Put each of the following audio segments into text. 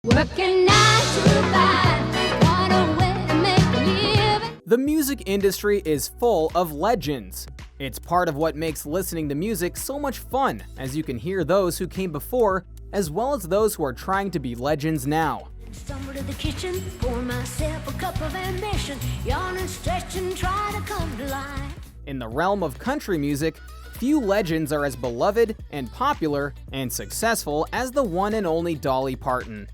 Working 9 to 5, got a way to make a living. The music industry is full of legends. It's part of what makes listening to music so much fun, as you can hear those who came before, as well as those who are trying to be legends now. Stumble to the kitchen, pour myself a cup of ambition, yawn and stretch and try to come to life. In the realm of country music, few legends are as beloved and popular and successful as the one and only Dolly Parton.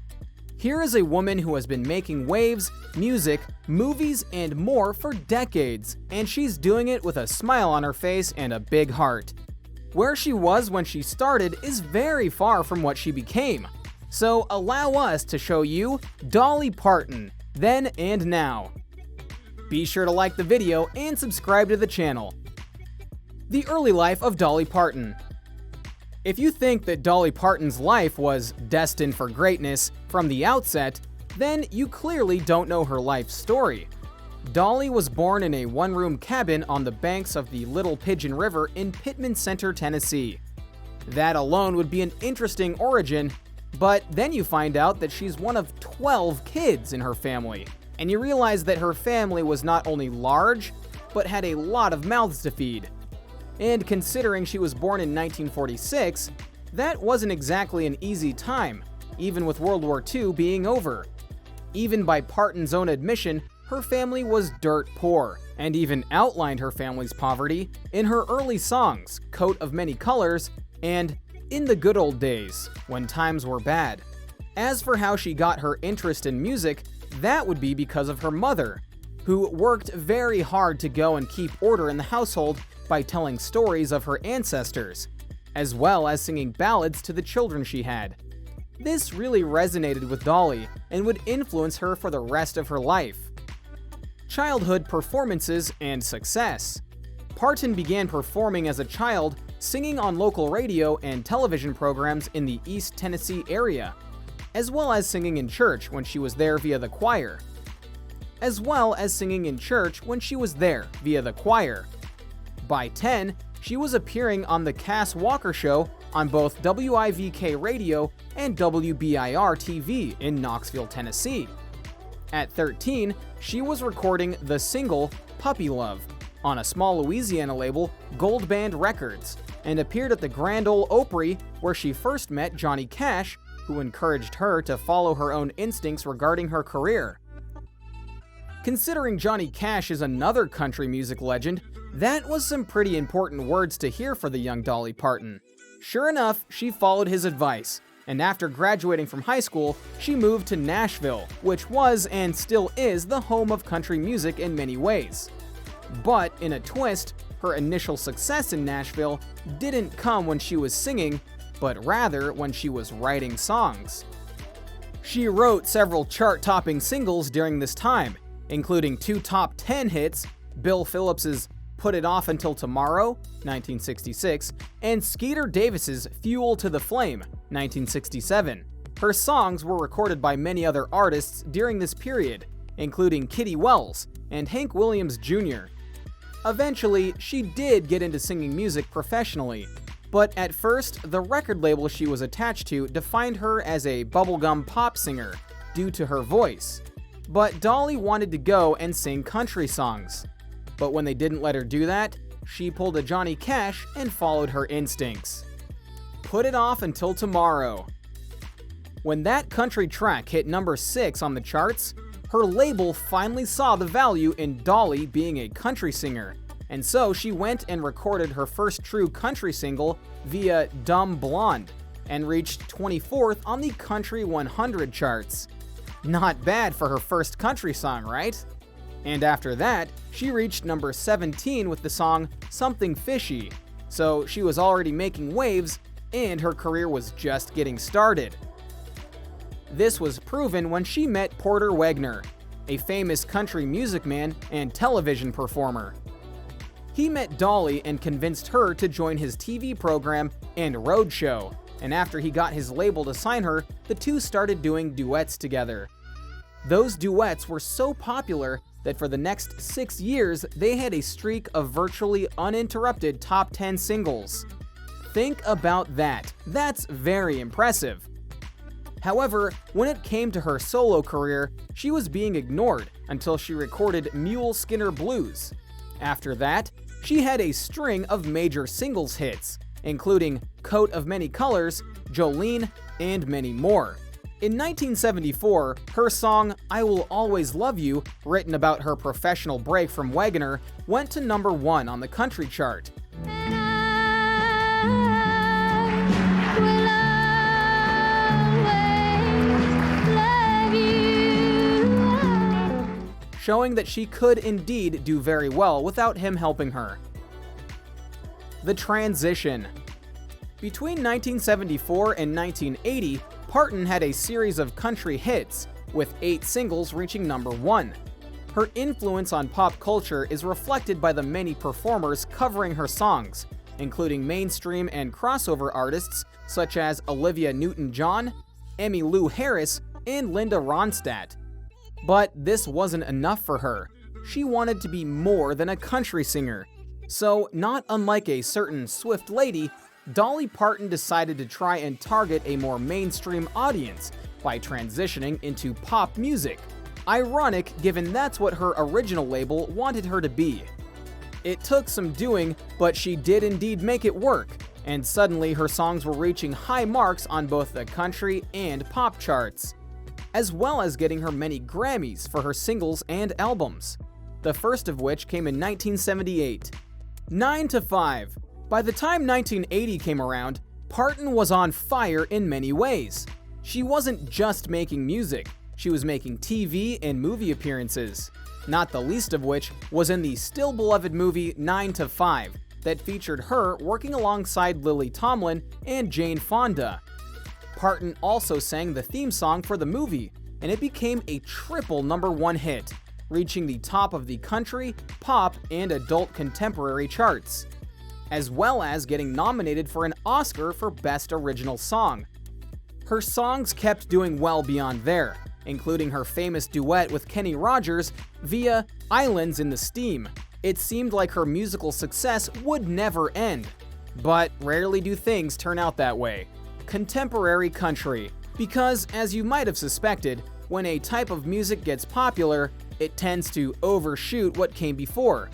Here is a woman who has been making waves, music, movies, and more for decades, and she's doing it with a smile on her face and a big heart. Where she was when she started is very far from what she became. So allow us to show you Dolly Parton, then and now. Be sure to like the video and subscribe to the channel. The early life of Dolly Parton. If you think that Dolly Parton's life was destined for greatness from the outset, then you clearly don't know her life story. Dolly was born in a one-room cabin on the banks of the Little Pigeon River in Pittman Center, Tennessee. That alone would be an interesting origin, but then you find out that she's one of 12 kids in her family, and you realize that her family was not only large, but had a lot of mouths to feed. And considering she was born in 1946, that wasn't exactly an easy time, even with World War II being over. Even by Parton's own admission, her family was dirt poor, and even outlined her family's poverty in her early songs, Coat of Many Colors, and In the Good Old Days, When Times Were Bad. As for how she got her interest in music, that would be because of her mother, who worked very hard to go and keep order in the household by telling stories of her ancestors, as well as singing ballads to the children she had. This really resonated with Dolly and would influence her for the rest of her life. Childhood performances and success. Parton began performing as a child, singing on local radio and television programs in the East Tennessee area, as well as singing in church when she was there via the choir. By 10, she was appearing on the Cass Walker Show on both WIVK Radio and WBIR TV in Knoxville, Tennessee. At 13, she was recording the single Puppy Love on a small Louisiana label, Gold Band Records, and appeared at the Grand Ole Opry, where she first met Johnny Cash, who encouraged her to follow her own instincts regarding her career. Considering Johnny Cash is another country music legend, that was some pretty important words to hear for the young Dolly Parton. Sure enough, she followed his advice, and after graduating from high school, she moved to Nashville, which was and still is the home of country music in many ways. But in a twist, her initial success in Nashville didn't come when she was singing, but rather when she was writing songs. She wrote several chart-topping singles during this time, including 2 top 10 hits, Bill Phillips's Put It Off Until Tomorrow, 1966, and Skeeter Davis's Fuel to the Flame, 1967. Her songs were recorded by many other artists during this period, including Kitty Wells and Hank Williams Jr. Eventually, she did get into singing music professionally, but at first, the record label she was attached to defined her as a bubblegum pop singer due to her voice. But Dolly wanted to go and sing country songs. But when they didn't let her do that, she pulled a Johnny Cash and followed her instincts. Put It Off Until Tomorrow. When that country track hit number 6 on the charts, her label finally saw the value in Dolly being a country singer, and so she went and recorded her first true country single via Dumb Blonde, and reached 24th on the Country 100 charts. Not bad for her first country song, right? And after that, she reached number 17 with the song Something Fishy, so she was already making waves and her career was just getting started. This was proven when she met Porter Wagner, a famous country music man and television performer. He met Dolly and convinced her to join his TV program and road show, and after he got his label to sign her, the two started doing duets together. Those duets were so popular that for the next 6 years, they had a streak of virtually uninterrupted top 10 singles. Think about that. That's very impressive. However, when it came to her solo career, she was being ignored until she recorded Mule Skinner Blues. After that, she had a string of major singles hits, including Coat of Many Colors, Jolene, and many more. In 1974, her song I Will Always Love You, written about her professional break from Wagoner, went to number 1 on the country chart. Showing that she could indeed do very well without him helping her. The transition. Between 1974 and 1980, Parton had a series of country hits, with 8 singles reaching number 1. Her influence on pop culture is reflected by the many performers covering her songs, including mainstream and crossover artists such as Olivia Newton-John, Emmylou Harris, and Linda Ronstadt. But this wasn't enough for her. She wanted to be more than a country singer. So, not unlike a certain Swift lady, Dolly Parton decided to try and target a more mainstream audience by transitioning into pop music. Ironic, given that's what her original label wanted her to be. It took some doing, but she did indeed make it work, and suddenly her songs were reaching high marks on both the country and pop charts, as well as getting her many Grammys for her singles and albums, the first of which came in 1978. 9 to 5. By the time 1980 came around, Parton was on fire in many ways. She wasn't just making music, she was making TV and movie appearances, not the least of which was in the still-beloved movie 9 to 5 that featured her working alongside Lily Tomlin and Jane Fonda. Parton also sang the theme song for the movie, and it became a triple number 1 hit, reaching the top of the country, pop, and adult contemporary charts, as well as getting nominated for an Oscar for Best Original Song. Her songs kept doing well beyond there, including her famous duet with Kenny Rogers via Islands in the Steam. It seemed like her musical success would never end. But rarely do things turn out that way. Contemporary country. Because, as you might have suspected, when a type of music gets popular, it tends to overshoot what came before.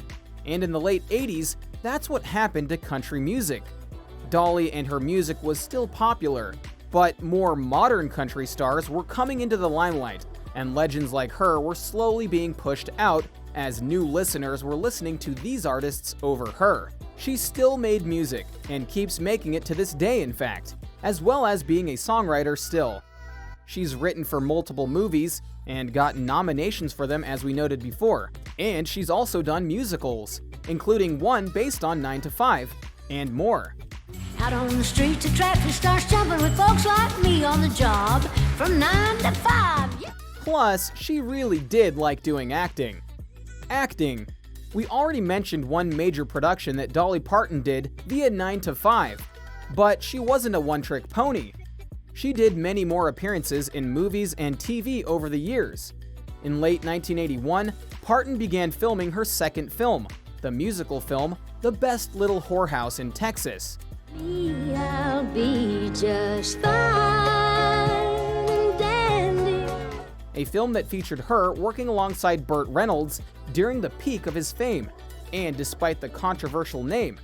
And in the late 80s, that's what happened to country music. Dolly and her music was still popular, but more modern country stars were coming into the limelight, and legends like her were slowly being pushed out as new listeners were listening to these artists over her. She still made music, and keeps making it to this day in fact, as well as being a songwriter still. She's written for multiple movies, and gotten nominations for them as we noted before, and she's also done musicals, including one based on 9 to 5, and more. Out on the street, the traffic starts jumping with folks like me on the job from 9 to 5. Yeah. Plus, she really did like doing acting. Acting. We already mentioned one major production that Dolly Parton did via 9 to 5, but she wasn't a one-trick pony. She did many more appearances in movies and TV over the years. In late 1981, Parton began filming her second film, the musical film The Best Little Whorehouse in Texas. I'll be just fine and dandy. A film that featured her working alongside Burt Reynolds during the peak of his fame. And despite the controversial name,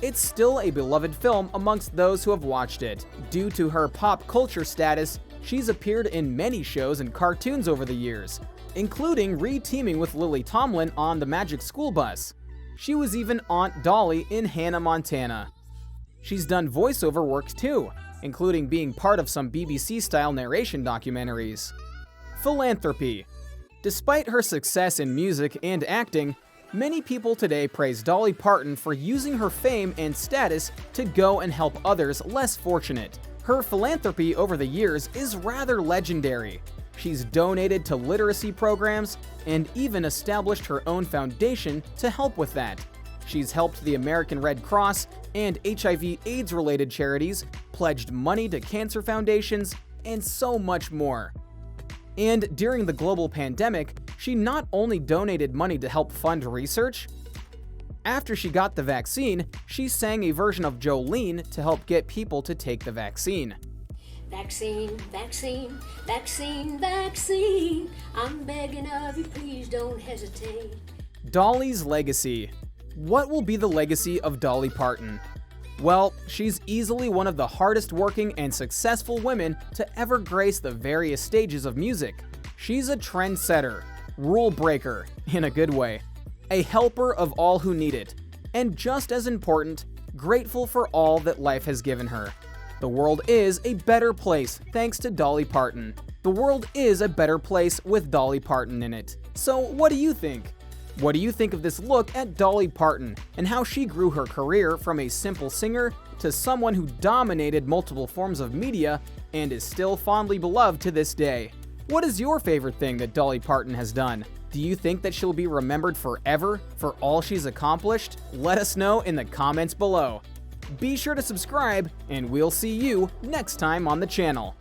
it's still a beloved film amongst those who have watched it. Due to her pop culture status, she's appeared in many shows and cartoons over the years, including re-teaming with Lily Tomlin on The Magic School Bus. She was even Aunt Dolly in Hannah Montana. She's done voiceover work too, including being part of some BBC-style narration documentaries. Philanthropy. Despite her success in music and acting, many people today praise Dolly Parton for using her fame and status to go and help others less fortunate. Her philanthropy over the years is rather legendary. She's donated to literacy programs and even established her own foundation to help with that. She's helped the American Red Cross and HIV/AIDS-related charities, pledged money to cancer foundations, and so much more. And during the global pandemic, she not only donated money to help fund research. After she got the vaccine, she sang a version of Jolene to help get people to take the vaccine. Vaccine, vaccine, vaccine, vaccine. I'm begging of you, please don't hesitate. Dolly's legacy. What will be the legacy of Dolly Parton? Well, she's easily one of the hardest working and successful women to ever grace the various stages of music. She's a trendsetter, rule breaker, in a good way, a helper of all who need it, and just as important, grateful for all that life has given her. The world is a better place thanks to Dolly Parton. The world is a better place with Dolly Parton in it. So what do you think? What do you think of this look at Dolly Parton and how she grew her career from a simple singer to someone who dominated multiple forms of media and is still fondly beloved to this day? What is your favorite thing that Dolly Parton has done? Do you think that she'll be remembered forever for all she's accomplished? Let us know in the comments below. Be sure to subscribe, and we'll see you next time on the channel.